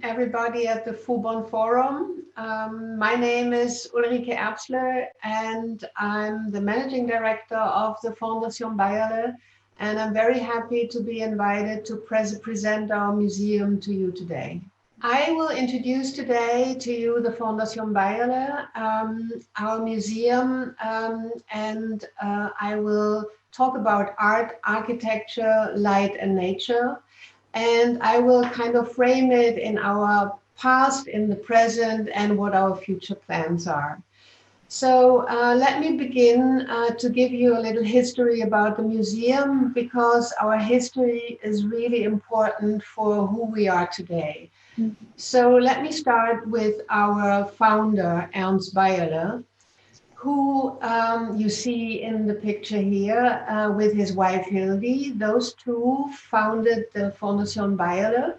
everybody at the Fuban Forum. My name is Ulrike Erbslöh, and I'm the Managing Director of the Fondation Beyeler, and I'm very happy to be invited to present our museum to you today. I will introduce today to you the Fondation Beyeler, our museum, and I will talk about art, architecture, light, and nature. And I will kind of frame it in our past, in the present, and what our future plans are. So let me begin to give you a little history about the museum, because our history is really important for who we are today. Mm-hmm. So let me start with our founder, Ernst Beyeler, who you see in the picture here with his wife Hildy. Those two founded the Fondation Beyeler.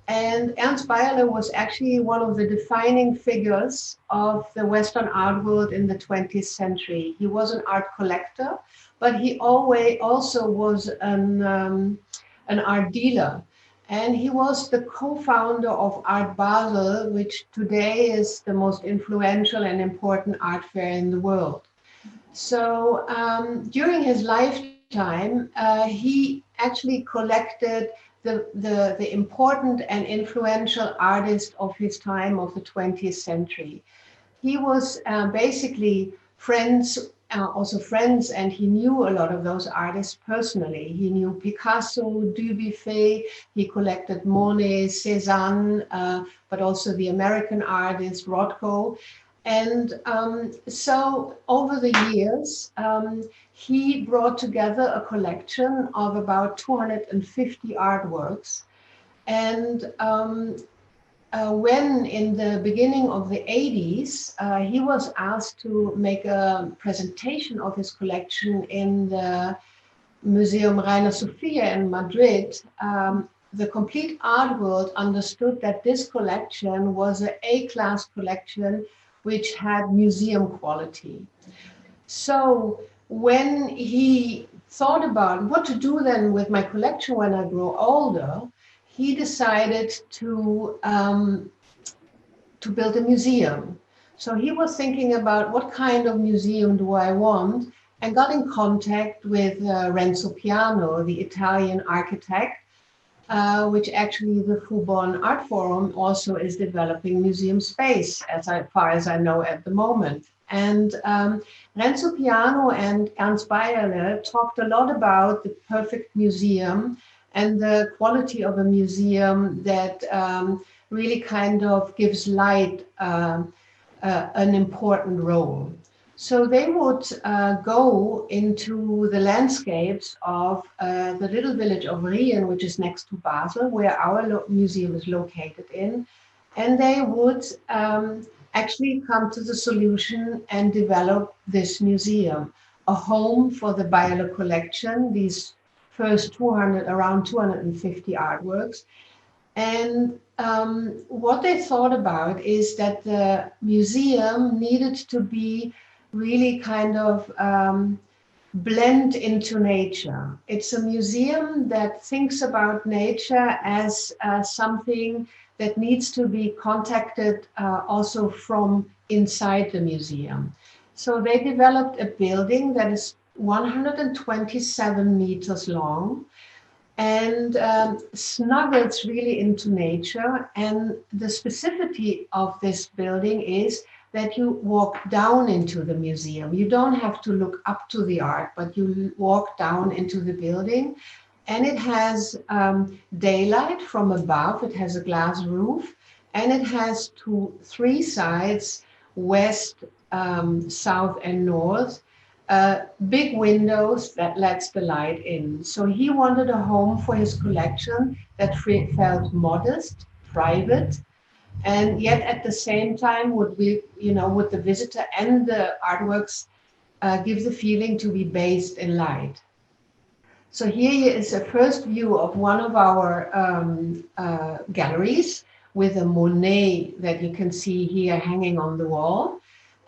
And Ernst Beyeler was actually one of the defining figures of the Western art world in the 20th century. He was an art collector, but he also was an art dealer. And he was the co-founder of Art Basel, which today is the most influential and important art fair in the world. So during his lifetime, he actually collected the important and influential artists of his time, of the 20th century. He was basically also friends, and he knew a lot of those artists personally. He knew Picasso, Dubuffet, he collected Monet, Cézanne, but also the American artist Rothko. And so over the years, he brought together a collection of about 250 artworks. And when in the beginning of the 80s, he was asked to make a presentation of his collection in the Museum Reina Sofia in Madrid, the complete art world understood that this collection was an A-class collection which had museum quality. So when he thought about what to do then with my collection when I grow older, he decided to build a museum. So he was thinking about what kind of museum do I want, and got in contact with Renzo Piano, the Italian architect, which actually the Fuban Art Forum also is developing museum space, as far as I know at the moment. And Renzo Piano and Ernst Beyeler talked a lot about the perfect museum and the quality of a museum that really kind of gives light an important role. So they would go into the landscapes of the little village of Rien, which is next to Basel, where our museum is located in, and they would actually come to the solution and develop this museum, a home for the Beyeler collection, these first around 250 artworks. And what they thought about is that the museum needed to be really kind of blend into nature. It's a museum that thinks about nature as something that needs to be contacted also from inside the museum. So they developed a building that is 127 meters long and snuggles really into nature. And the specificity of this building is that you walk down into the museum. You don't have to look up to the art, but you walk down into the building. And it has daylight from above. It has a glass roof, and it has three sides, west, south, and north, big windows that lets the light in. So he wanted a home for his collection that felt modest, private, and yet at the same time would the visitor and the artworks give the feeling to be based in light. So here is a first view of one of our galleries with a Monet that you can see here hanging on the wall.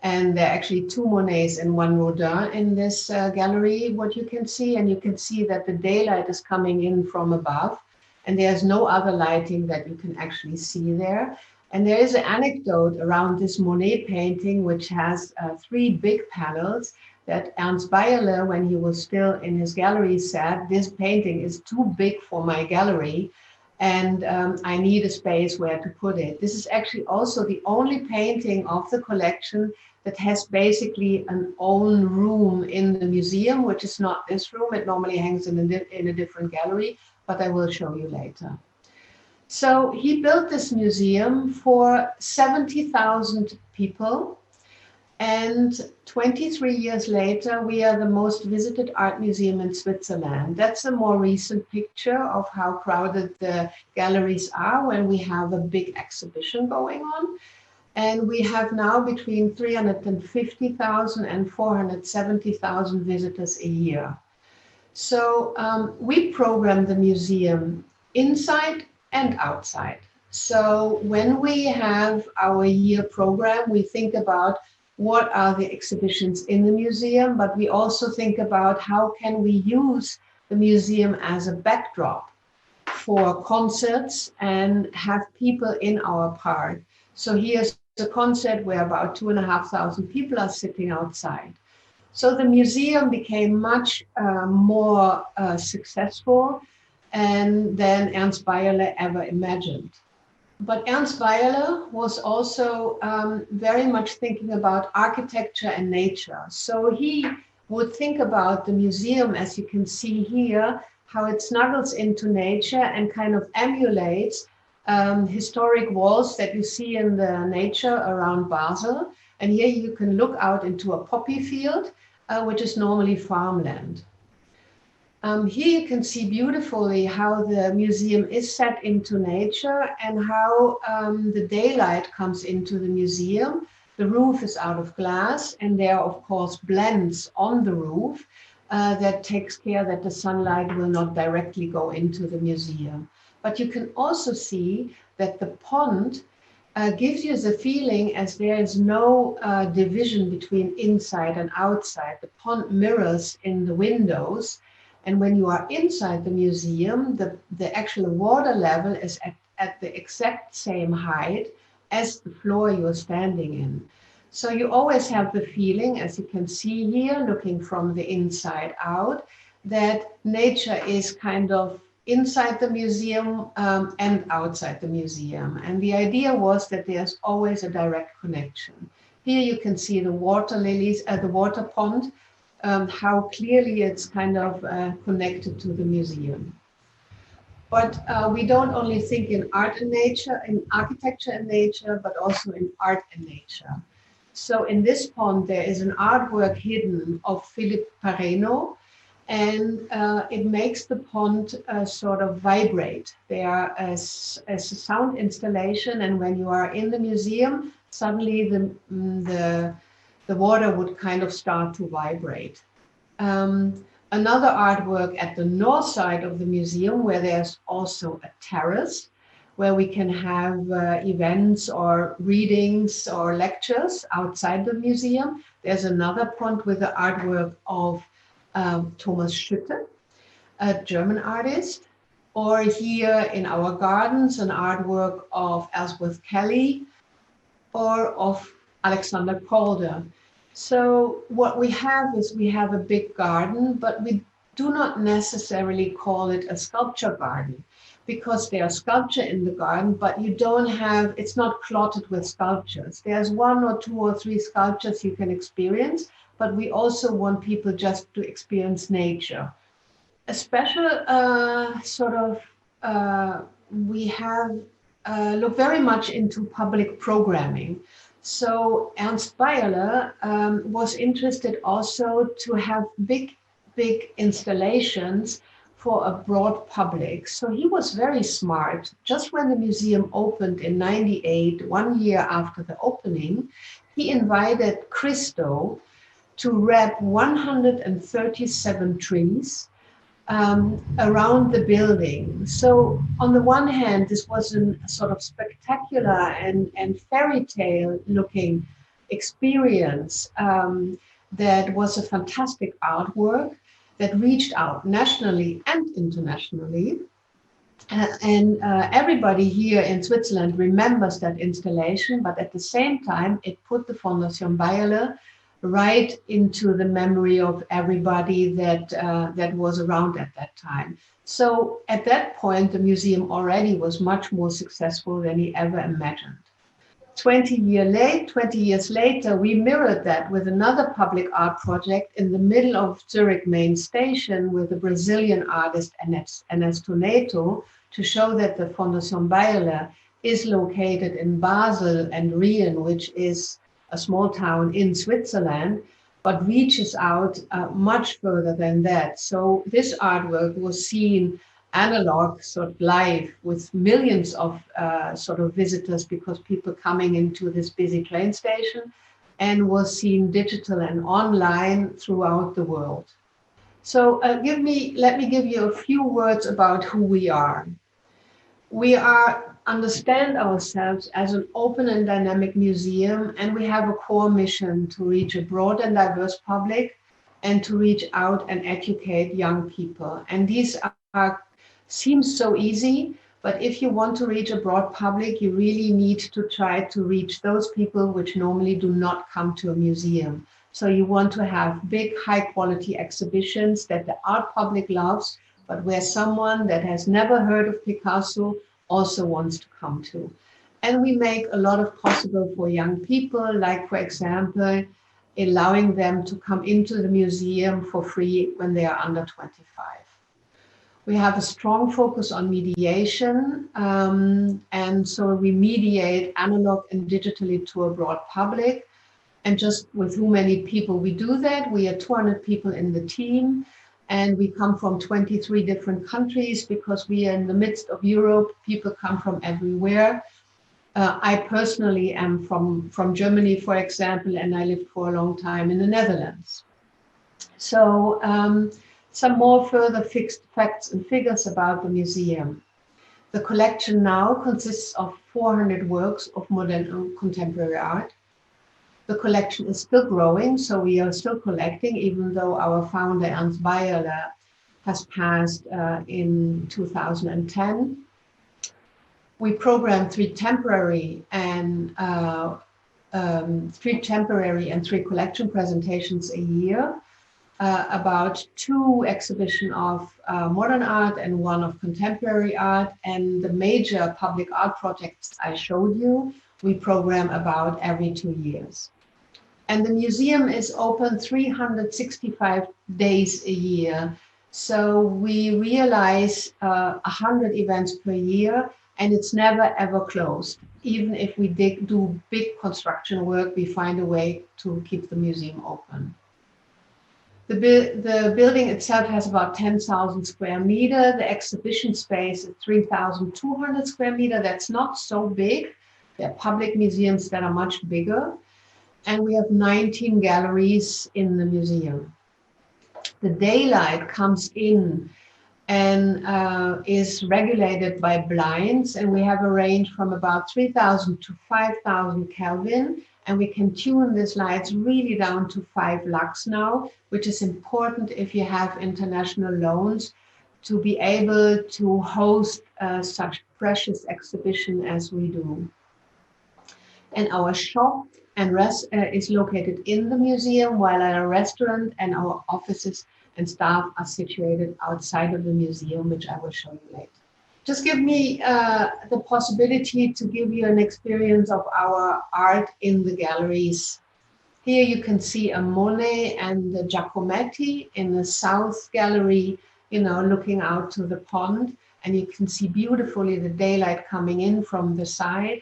And there are actually two Monets and one Rodin in this gallery, what you can see. And you can see that the daylight is coming in from above. and there's no other lighting that you can actually see there. And there is an anecdote around this Monet painting, which has 3 big panels that Ernst Beyeler, when he was still in his gallery, said, this painting is too big for my gallery, and I need a space where to put it. This is actually also the only painting of the collection that has basically an own room in the museum, which is not this room. It normally hangs in a different gallery, but I will show you later. So he built this museum for 70,000 people. And 23 years later, we are the most visited art museum in Switzerland. That's a more recent picture of how crowded the galleries are when we have a big exhibition going on. And we have now between 350,000 and 470,000 visitors a year. So we program the museum inside and outside. So when we have our year program, we think about what are the exhibitions in the museum, but we also think about how can we use the museum as a backdrop for concerts and have people in our park. So here's a concert where about 2,500 people are sitting outside. So the museum became much more successful than Ernst Beyeler ever imagined. But Ernst Beyeler was also very much thinking about architecture and nature. So he would think about the museum, as you can see here, how it snuggles into nature and kind of emulates historic walls that you see in the nature around Basel. And here you can look out into a poppy field, which is normally farmland. Here you can see beautifully how the museum is set into nature and how the daylight comes into the museum. The roof is out of glass, and there are, of course, blends on the roof that takes care that the sunlight will not directly go into the museum. But you can also see that the pond gives you the feeling as there is no division between inside and outside. The pond mirrors in the windows. And when you are inside the museum, the actual water level is at the exact same height as the floor you're standing in. So you always have the feeling, as you can see here, looking from the inside out, that nature is kind of inside the museum and outside the museum. And the idea was that there's always a direct connection. Here you can see the water lilies at the water pond, how clearly it's kind of connected to the museum. But we don't only think in art and nature, in architecture and nature, but also in art and nature. So in this pond, there is an artwork hidden of Philippe Pareno, and it makes the pond sort of vibrate. There is a sound installation, and when you are in the museum, suddenly the water would kind of start to vibrate. Another artwork at the north side of the museum, where there's also a terrace, where we can have events or readings or lectures outside the museum. There's another pond with the artwork of Thomas Schütte, a German artist. Or here in our gardens, an artwork of Ellsworth Kelly or of Alexander Calder. So what we have is we have a big garden, but we do not necessarily call it a sculpture garden, because there's sculpture in the garden, but you don't have, it's not clotted with sculptures. There's 1 or 2 or 3 sculptures you can experience, but we also want people just to experience nature. A special we have looked very much into public programming. So Ernst Beyeler was interested also to have big installations for a broad public. So he was very smart. Just when the museum opened in '98, 1 year after the opening, he invited Christo to wrap 137 trees around the building. So on the one hand, this was a sort of spectacular and fairy tale looking experience that was a fantastic artwork that reached out nationally and internationally. Everybody here in Switzerland remembers that installation, but at the same time, it put the Fondation Beyeler right into the memory of everybody that was around at that time. So at that point, the museum already was much more successful than he ever imagined. 20 years later, we mirrored that with another public art project in the middle of Zurich main station with the Brazilian artist Ernesto Neto, to show that the Fondation Beyeler is located in Basel and Rien, which is a small town in Switzerland, but reaches out much further than that. So this artwork was seen analog, sort of live, with millions of sort of visitors, because people coming into this busy train station, and was seen digital and online throughout the world. So let me give you a few words about who we are. We understand ourselves as an open and dynamic museum, and we have a core mission to reach a broad and diverse public and to reach out and educate young people. And these seem so easy, but if you want to reach a broad public, you really need to try to reach those people which normally do not come to a museum. So you want to have big, high quality exhibitions that the art public loves, but where someone that has never heard of Picasso also wants to come to. And we make a lot of possible for young people, like, for example, allowing them to come into the museum for free when they are under 25. We have a strong focus on mediation, and so we mediate analog and digitally to a broad public. And just with how many people we do that, we are 200 people in the team, and we come from 23 different countries because we are in the midst of Europe. People come from everywhere. I personally am from Germany, for example, and I lived for a long time in the Netherlands. So some more further fixed facts and figures about the museum. The collection now consists of 400 works of modern and contemporary art. The collection is still growing, so we are still collecting, even though our founder, Ernst Beyeler, has passed in 2010. We program three temporary and 3 collection presentations a year, about 2 exhibitions of modern art and 1 of contemporary art. And the major public art projects I showed you, we program about every 2 years. And the museum is open 365 days a year. So we realize 100 events per year, and it's never ever closed. Even if we do big construction work, we find a way to keep the museum open. The building itself has about 10,000 square meters. The exhibition space is 3,200 square meters. That's not so big. There are public museums that are much bigger. And we have 19 galleries in the museum. The daylight comes in and is regulated by blinds, and we have a range from about 3,000 to 5,000 Kelvin, and we can tune these lights really down to 5 lux now, which is important if you have international loans to be able to host such precious exhibition as we do. And our shop and is located in the museum, while our restaurant and our offices and staff are situated outside of the museum, which I will show you later. Just give me the possibility to give you an experience of our art in the galleries. Here you can see a Monet and the Giacometti in the South Gallery, looking out to the pond, and you can see beautifully the daylight coming in from the side.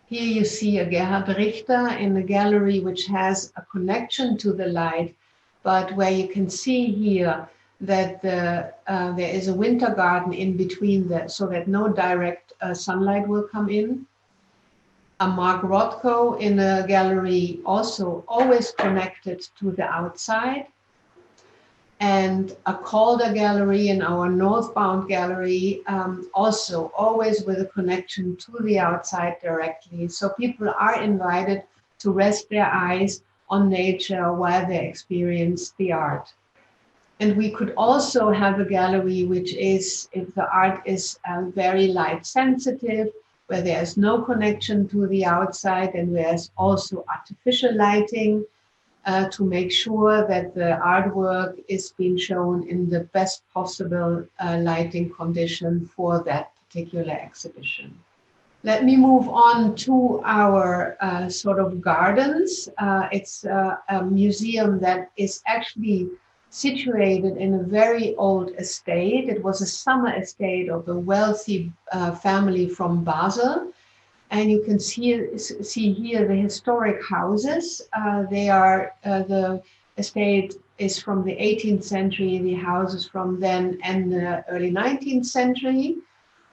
Here you see a Gerhard Richter in the gallery, which has a connection to the light, but where you can see here that there is a winter garden in between that, so that no direct sunlight will come in. A Mark Rothko in a gallery, also always connected to the outside. And a Calder gallery in our northbound gallery, also always with a connection to the outside directly. So people are invited to rest their eyes on nature while they experience the art. And we could also have a gallery which is, if the art is very light sensitive, where there's no connection to the outside, and there's also artificial lighting to make sure that the artwork is being shown in the best possible lighting condition for that particular exhibition. Let me move on to our sort of gardens. It's a museum that is actually situated in a very old estate. It was a summer estate of a wealthy family from Basel. And you can see here the historic houses. The estate is from the 18th century, the houses from then and the early 19th century.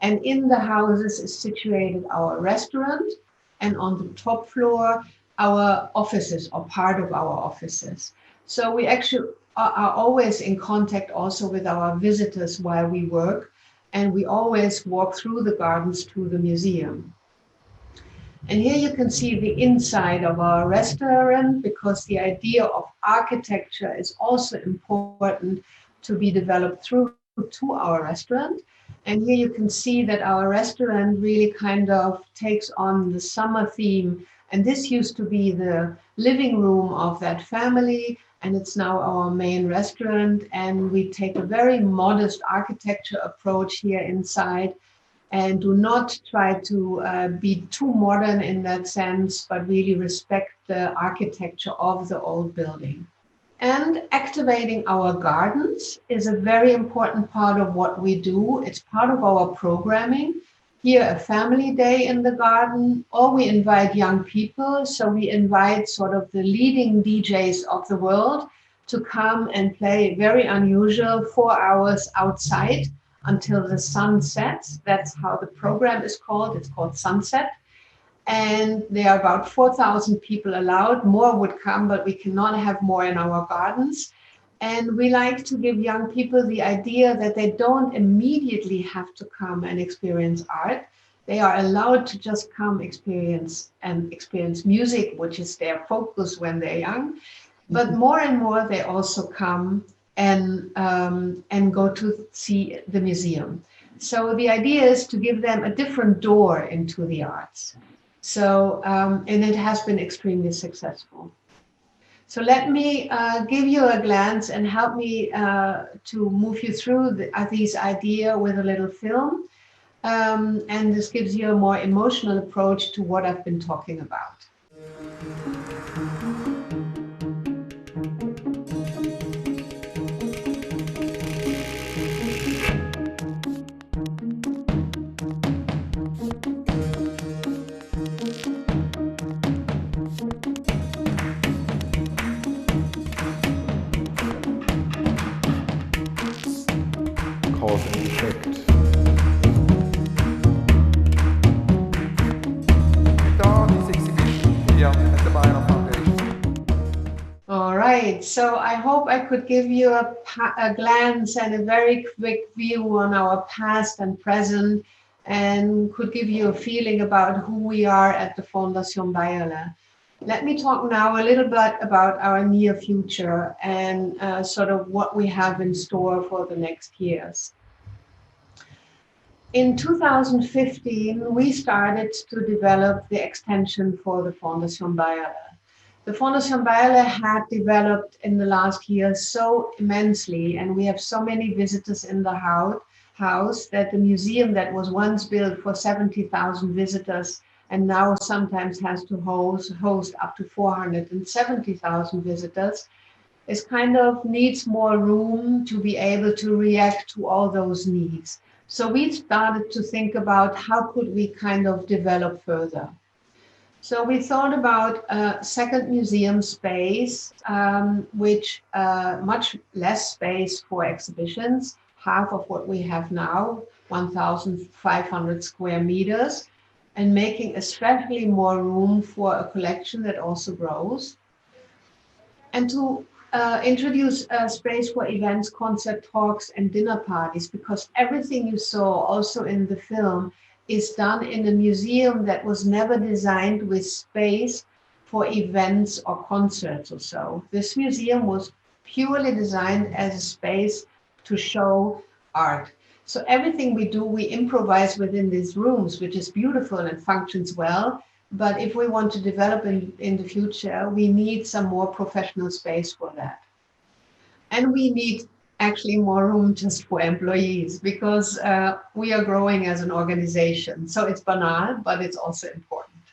And in the houses is situated our restaurant, and on the top floor, our offices, or part of our offices. So we actually are always in contact also with our visitors while we work, and we always walk through the gardens to the museum. And here you can see the inside of our restaurant, because the idea of architecture is also important to be developed through to our restaurant. And here you can see that our restaurant really kind of takes on the summer theme. And this used to be the living room of that family, and it's now our main restaurant. And we take a very modest architecture approach here inside, and do not try to be too modern in that sense, but really respect the architecture of the old building. And activating our gardens is a very important part of what we do. It's part of our programming. Here, a family day in the garden, or we invite young people. So we invite sort of the leading DJs of the world to come and play very unusual 4 hours outside until the sun sets. That's how the program is called. It's called Sunset. And there are about 4,000 people allowed. More would come, but we cannot have more in our gardens. And we like to give young people the idea that they don't immediately have to come and experience art. They are allowed to just come experience music, which is their focus when they're young. But more and more, they also come and go to see the museum. So the idea is to give them a different door into the arts. So, and it has been extremely successful. So let me give you a glance and help me to move you through these ideas with a little film. And this gives you a more emotional approach to what I've been talking about. So I hope I could give you a glance and a very quick view on our past and present, and could give you a feeling about who we are at the Fondation Beyeler. Let me talk now a little bit about our near future and sort of what we have in store for the next years. In 2015, we started to develop the extension for the Fondation Beyeler. The Fondation Beyeler had developed in the last year so immensely, and we have so many visitors in the house that the museum that was once built for 70,000 visitors and now sometimes has to host up to 470,000 visitors is kind of needs more room to be able to react to all those needs. So we started to think about how could we kind of develop further. So we thought about a second museum space, which much less space for exhibitions, half of what we have now, 1,500 square meters, and making especially more room for a collection that also grows. And to introduce a space for events, concert talks, and dinner parties, because everything you saw also in the film is done in a museum that was never designed with space for events or concerts or so. This museum was purely designed as a space to show art. So everything we do, we improvise within these rooms, which is beautiful and functions well. But if we want to develop in the future, we need some more professional space for that. And we need actually more room just for employees, because we are growing as an organization. So it's banal, but it's also important.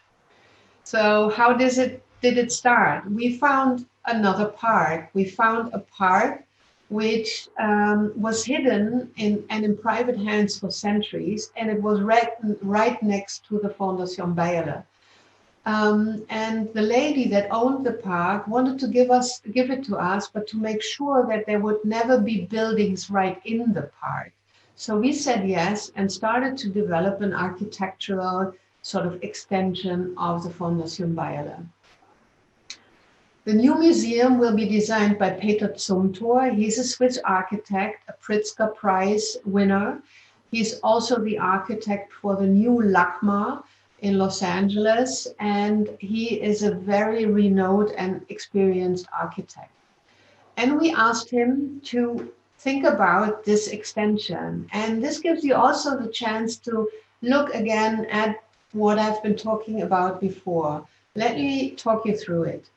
So how did it start? We found another park. We found a park which was hidden and in private hands for centuries, and it was right next to the Fondation Beyeler. And the lady that owned the park wanted to give it to us, but to make sure that there would never be buildings right in the park. So we said yes and started to develop an architectural sort of extension of the Fondation Beyeler. The new museum will be designed by Peter Zumthor. He's a Swiss architect, a Pritzker Prize winner. He's also the architect for the new LACMA in Los Angeles, and he is a very renowned and experienced architect. And we asked him to think about this extension. And this gives you also the chance to look again at what I've been talking about before. Let me talk you through it.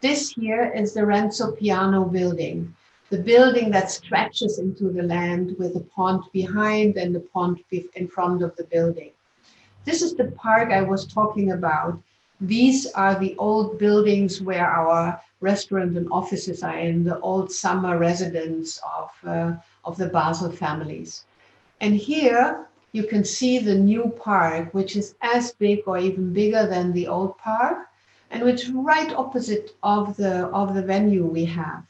This here is the Renzo Piano building, the building that stretches into the land with the pond behind and the pond in front of the building. This is the park I was talking about. These are the old buildings where our restaurant and offices are in, the old summer residence of the Basel families. And here you can see the new park, which is as big or even bigger than the old park, and which is right opposite of the venue we have.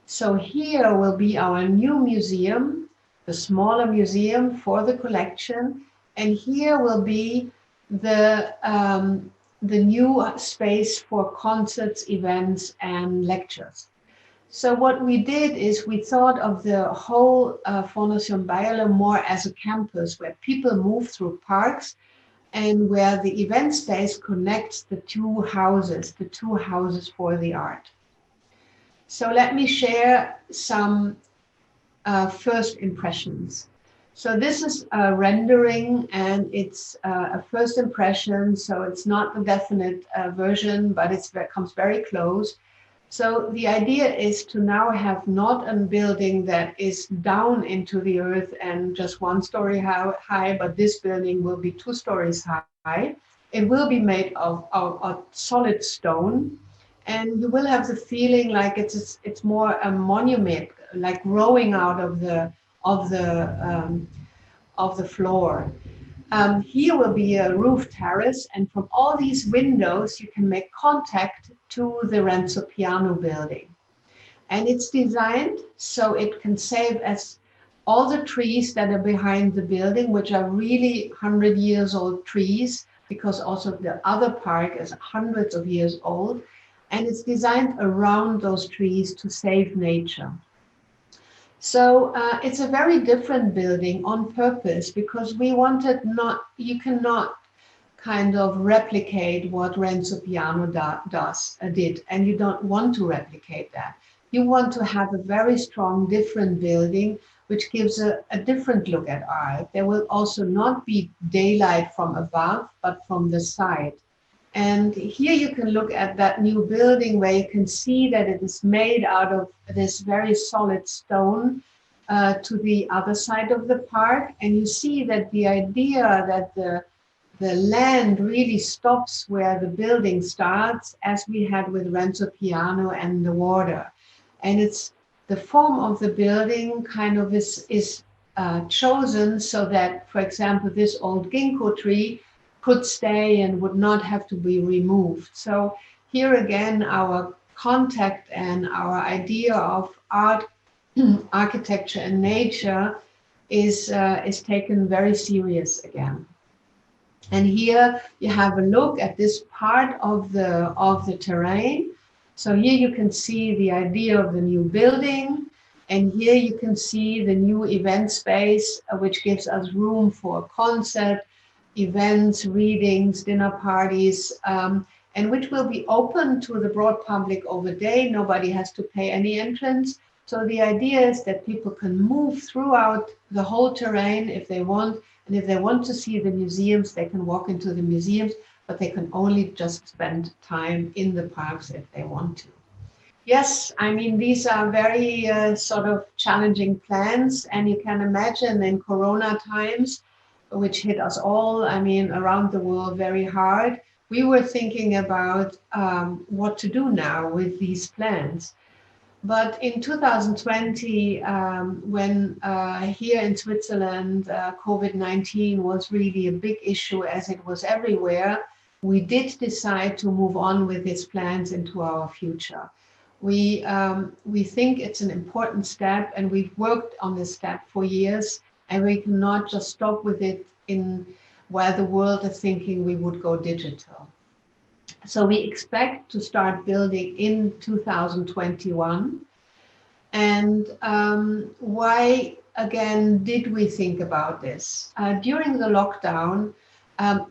So here will be our new museum, the smaller museum for the collection. And here will be the new space for concerts, events, and lectures. So what we did is we thought of the whole Fondation Beyeler more as a campus where people move through parks and where the event space connects the two houses for the art. So let me share some first impressions. So this is a rendering, and it's a first impression, so it's not the definite version, but it comes very close. So the idea is to now have not a building that is down into the earth and just 1 story high, but this building will be 2 stories high. It will be made of solid stone, and you will have the feeling like it's more a monument, like growing out of the floor. Here will be a roof terrace, and from all these windows you can make contact to the Renzo Piano building. And it's designed so it can save as all the trees that are behind the building, which are really 100-year-old trees, because also the other park is hundreds of years old, and it's designed around those trees to save nature. So it's a very different building on purpose, because we wanted you cannot kind of replicate what Renzo Piano did, and you don't want to replicate that. You want to have a very strong, different building, which gives a different look at art. There will also not be daylight from above, but from the side. And here you can look at that new building where you can see that it is made out of this very solid stone to the other side of the park. And you see that the idea that the land really stops where the building starts, as we had with Renzo Piano and the water. And it's the form of the building kind of is chosen so that, for example, this old ginkgo tree could stay and would not have to be removed. So here again, our contact and our idea of art, architecture and nature is taken very serious again. And here you have a look at this part of the terrain. So here you can see the idea of the new building, and here you can see the new event space, which gives us room for concert, events, readings, dinner parties. and which will be open to the broad public over day. Nobody has to pay any entrance. So the idea is that people can move throughout the whole terrain if they want, and if they want to see the museums, they can walk into the museums, but they can only just spend time in the parks if they want to. Yes, I mean, these are very sort of challenging plans, and you can imagine in Corona times, which hit us all, I mean, around the world very hard, we were thinking about what to do now with these plans. But in 2020, when here in Switzerland, COVID-19 was really a big issue as it was everywhere, we did decide to move on with these plans into our future. We think it's an important step, and we've worked on this step for years, and we cannot just stop with it in where the world is thinking we would go digital. So we expect to start building in 2021. And why, again, did we think about this? During the lockdown,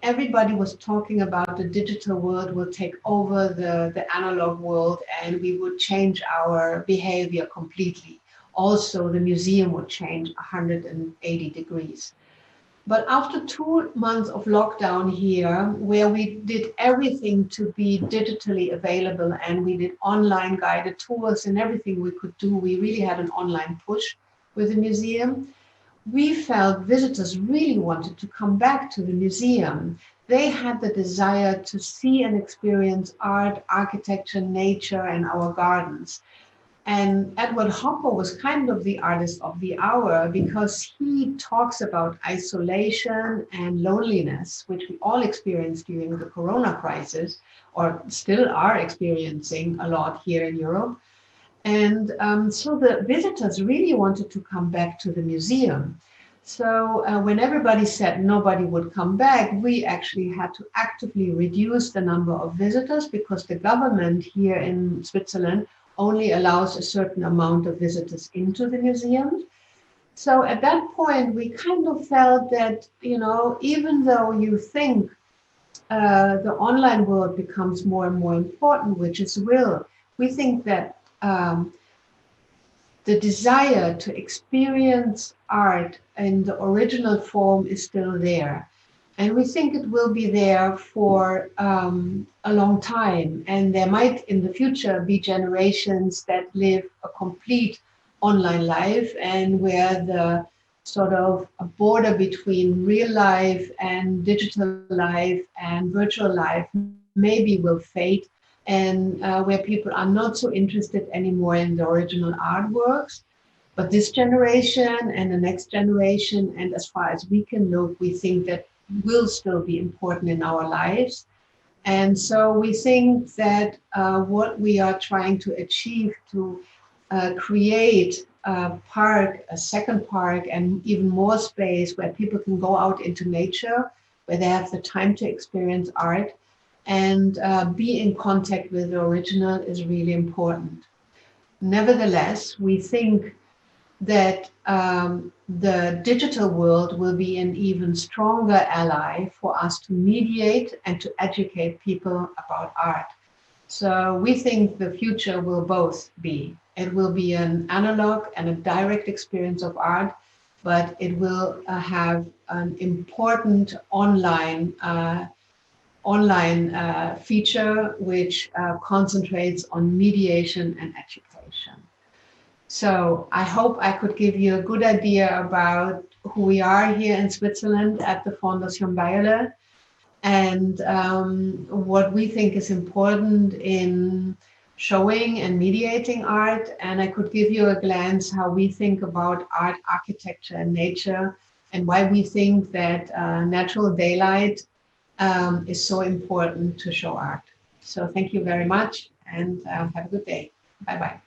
everybody was talking about the digital world will take over the analog world, and we would change our behavior completely. Also, the museum would change 180 degrees. But after 2 months of lockdown here, where we did everything to be digitally available, and we did online guided tours and everything we could do, we really had an online push with the museum. We felt visitors really wanted to come back to the museum. They had the desire to see and experience art, architecture, nature, and our gardens. And Edward Hopper was kind of the artist of the hour, because he talks about isolation and loneliness, which we all experienced during the Corona crisis, or still are experiencing a lot here in Europe. And so the visitors really wanted to come back to the museum. So when everybody said nobody would come back, we actually had to actively reduce the number of visitors, because the government here in Switzerland only allows a certain amount of visitors into the museum. So at that point, we kind of felt that, you know, even though you think the online world becomes more and more important, which is real, we think that the desire to experience art in the original form is still there. And we think it will be there for a long time. And there might in the future be generations that live a complete online life, and where the sort of a border between real life and digital life and virtual life maybe will fade, and where people are not so interested anymore in the original artworks. But this generation and the next generation, and as far as we can look, we think that will still be important in our lives. And so we think that what we are trying to achieve to create a park, a second park, and even more space where people can go out into nature, where they have the time to experience art and be in contact with the original, is really important. Nevertheless, we think that the digital world will be an even stronger ally for us to mediate and to educate people about art. So we think the future will both be. It will be an analog and a direct experience of art, but it will have an important online feature which concentrates on mediation and education. So I hope I could give you a good idea about who we are here in Switzerland at the Fondation Beyeler, and what we think is important in showing and mediating art. And I could give you a glance how we think about art, architecture, and nature, and why we think that natural daylight is so important to show art. So thank you very much, and have a good day. Bye-bye.